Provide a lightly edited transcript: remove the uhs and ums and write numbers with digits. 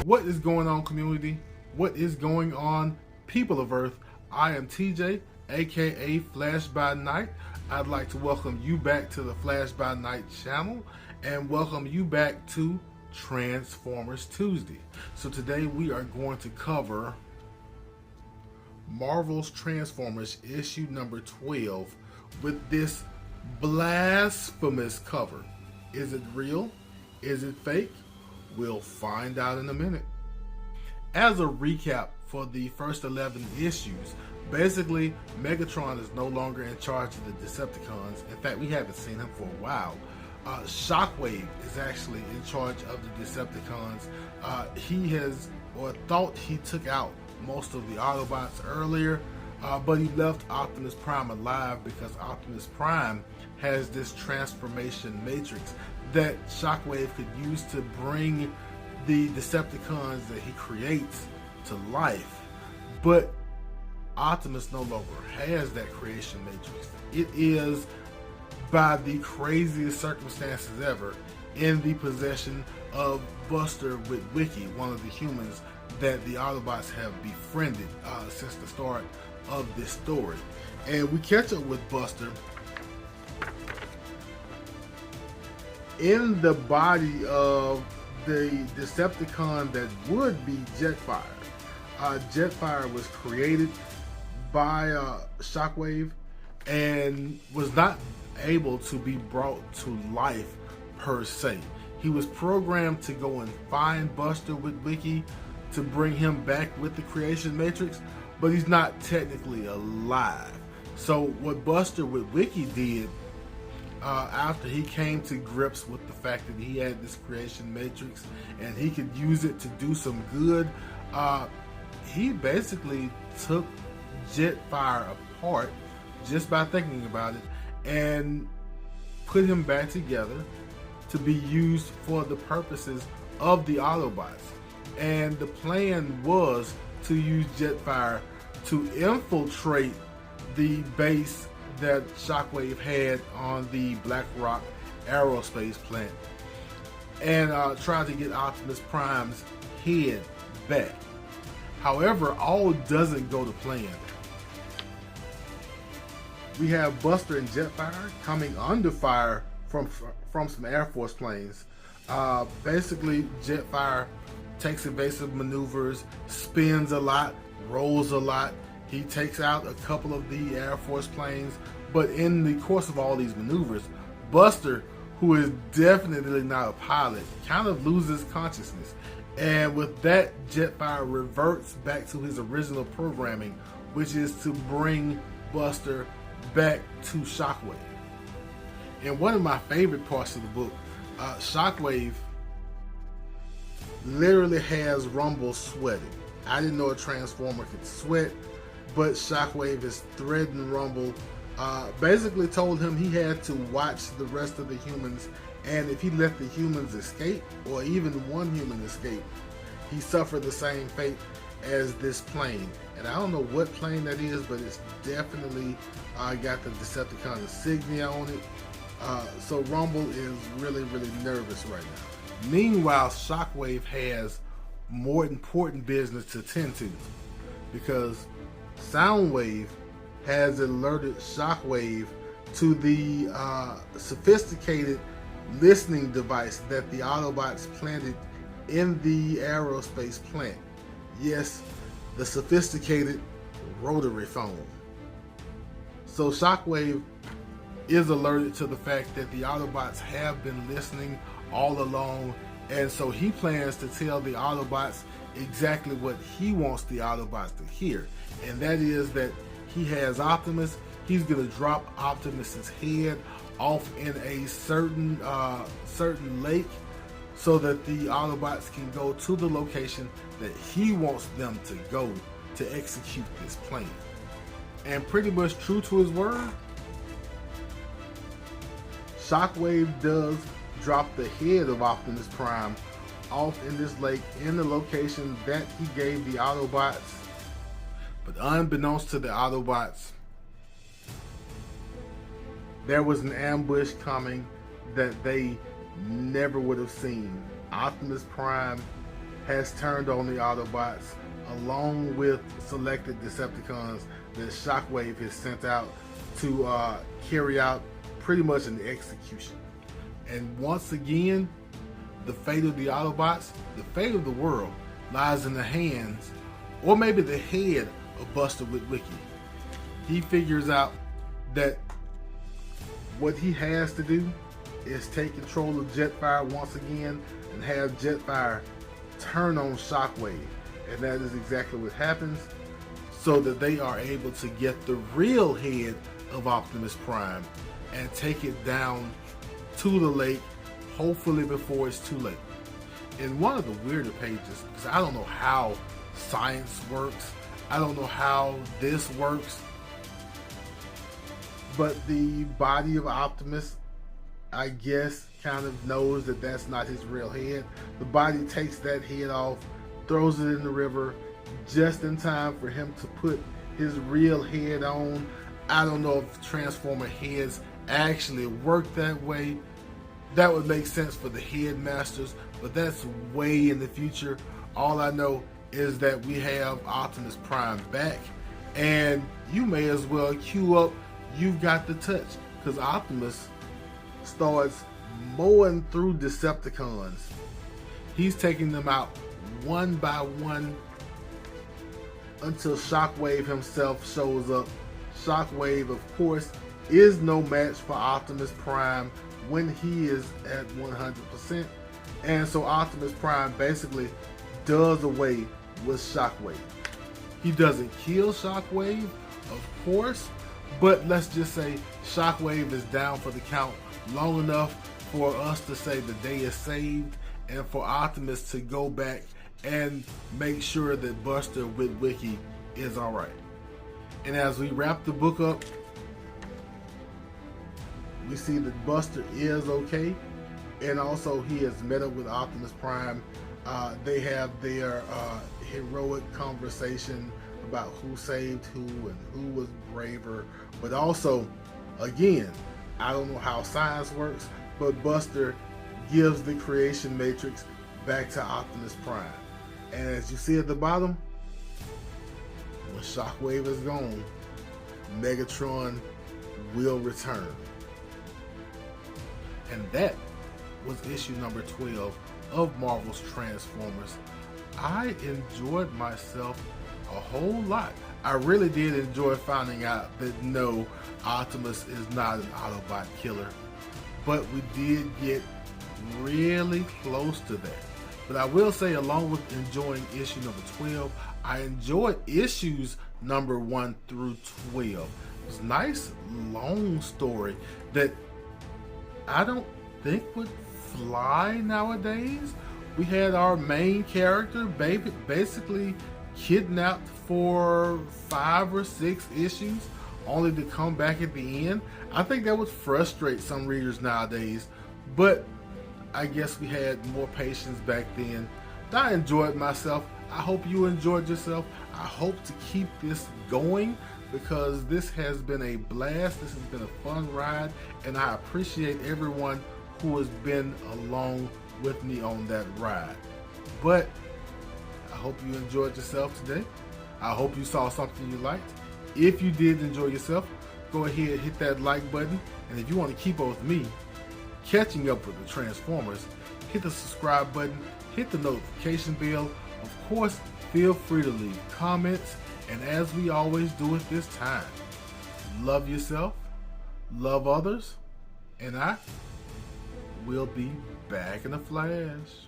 What is going on, community? What is going on, people of Earth? I am TJ, aka Flash by Night. I'd like to welcome you back to the Flash by Night channel and welcome you back to Transformers Tuesday. So today we are going to cover Marvel's Transformers issue number 12 with this blasphemous cover. Is it real? Is it fake? We'll find out in a minute. As a recap for the first 11 issues, basically Megatron is no longer in charge of the Decepticons. In fact, we haven't seen him for a while. Shockwave is actually in charge of the Decepticons. He has, or thought he took out most of the Autobots earlier, but he left Optimus Prime alive because Optimus Prime has this transformation matrix that Shockwave could use to bring the Decepticons that he creates to life. But Optimus no longer has that creation matrix. It is, by the craziest circumstances ever, in the possession of Buster Witwicky, one of the humans that the Autobots have befriended since the start of this story. And we catch up with Buster in the body of the Decepticon that would be Jetfire. Jetfire was created by Shockwave and was not able to be brought to life per se. He was programmed to go and find Buster Witwicky to bring him back with the creation matrix, but he's not technically alive. So what Buster Witwicky did after he came to grips with the fact that he had this creation matrix and he could use it to do some good, he basically took Jetfire apart just by thinking about it and put him back together to be used for the purposes of the Autobots. And the plan was to use Jetfire to infiltrate the base that Shockwave had on the Black Rock aerospace plant and try to get Optimus Prime's head back. However, all doesn't go to plan. We have Buster and Jetfire coming under fire from some Air Force planes. Basically, Jetfire takes evasive maneuvers, spins a lot, rolls a lot. He takes out a couple of the Air Force planes, but in the course of all these maneuvers, Buster, who is definitely not a pilot, kind of loses consciousness. And with that, Jetfire reverts back to his original programming, which is to bring Buster back to Shockwave. And one of my favorite parts of the book, Shockwave literally has Rumble sweating. I didn't know a Transformer could sweat, but Shockwave is threatening Rumble, basically told him he had to watch the rest of the humans, and if he let the humans escape, or even one human escape, he suffered the same fate as this plane. And I don't know what plane that is, but it's definitely got the Decepticon insignia on it. So Rumble is really, really nervous right now. Meanwhile, Shockwave has more important business to tend to, because Soundwave has alerted Shockwave to the sophisticated listening device that the Autobots planted in the aerospace plant. Yes, the sophisticated rotary phone. So Shockwave is alerted to the fact that the Autobots have been listening all along, and so he plans to tell the Autobots exactly what he wants the Autobots to hear, and that is that he has Optimus. He's going to drop Optimus's head off in a certain lake so that the Autobots can go to the location that he wants them to go to execute this plan. And pretty much true to his word, Shockwave does drop the head of Optimus Prime off in this lake in the location that he gave the Autobots. But unbeknownst to the Autobots, there was an ambush coming that they never would have seen. Optimus Prime has turned on the Autobots, along with selected Decepticons that Shockwave has sent out to carry out pretty much an execution. And once again, the fate of the Autobots, the fate of the world, lies in the hands, or maybe the head, of Buster Witwicky. He figures out that what he has to do is take control of Jetfire once again and have Jetfire turn on Shockwave. And that is exactly what happens, so that they are able to get the real head of Optimus Prime and take it down to the lake, hopefully before it's too late. In one of the weirder pages, because I don't know how science works, I don't know how this works, but the body of Optimus, I guess, kind of knows that that's not his real head. The body takes that head off, throws it in the river, just in time for him to put his real head on. I don't know if Transformer heads actually work that way. That would make sense for the headmasters, but that's way in the future. All I know is that we have Optimus Prime back, and you may as well queue up You've Got the Touch, because Optimus starts mowing through Decepticons. He's taking them out one by one until Shockwave himself shows up. Shockwave, of course, is no match for Optimus Prime when he is at 100%. And so Optimus Prime basically does away with Shockwave. He doesn't kill Shockwave, of course, but let's just say Shockwave is down for the count long enough for us to say the day is saved, and for Optimus to go back and make sure that Buster Witwicky is alright. And as we wrap the book up, we see that Buster is okay, and also he has met up with Optimus Prime. They have their heroic conversation about who saved who and who was braver. But also, again, I don't know how science works, but Buster gives the creation matrix back to Optimus Prime. And as you see at the bottom, when Shockwave is gone, Megatron will return. And that was issue number 12 of Marvel's Transformers. I enjoyed myself a whole lot. I really did enjoy finding out that no, Optimus is not an Autobot killer, but we did get really close to that. But I will say, along with enjoying issue number 12, I enjoyed issues number 1 through 12. It was a nice long story that I don't think would fly nowadays. We had our main character basically kidnapped for 5 or 6 issues, only to come back at the end. I think that would frustrate some readers nowadays, but I guess we had more patience back then. I enjoyed myself. I hope you enjoyed yourself. I hope to keep this going, because this has been a blast. This has been a fun ride, and I appreciate everyone who has been along with me on that ride. But I hope you enjoyed yourself today. I hope you saw something you liked. If you did enjoy yourself, go ahead and hit that like button. And if you want to keep up with me, catching up with the Transformers, hit the subscribe button, hit the notification bell. Of course, feel free to leave comments. And as we always do at this time, love yourself, love others, and I will be back in a flash.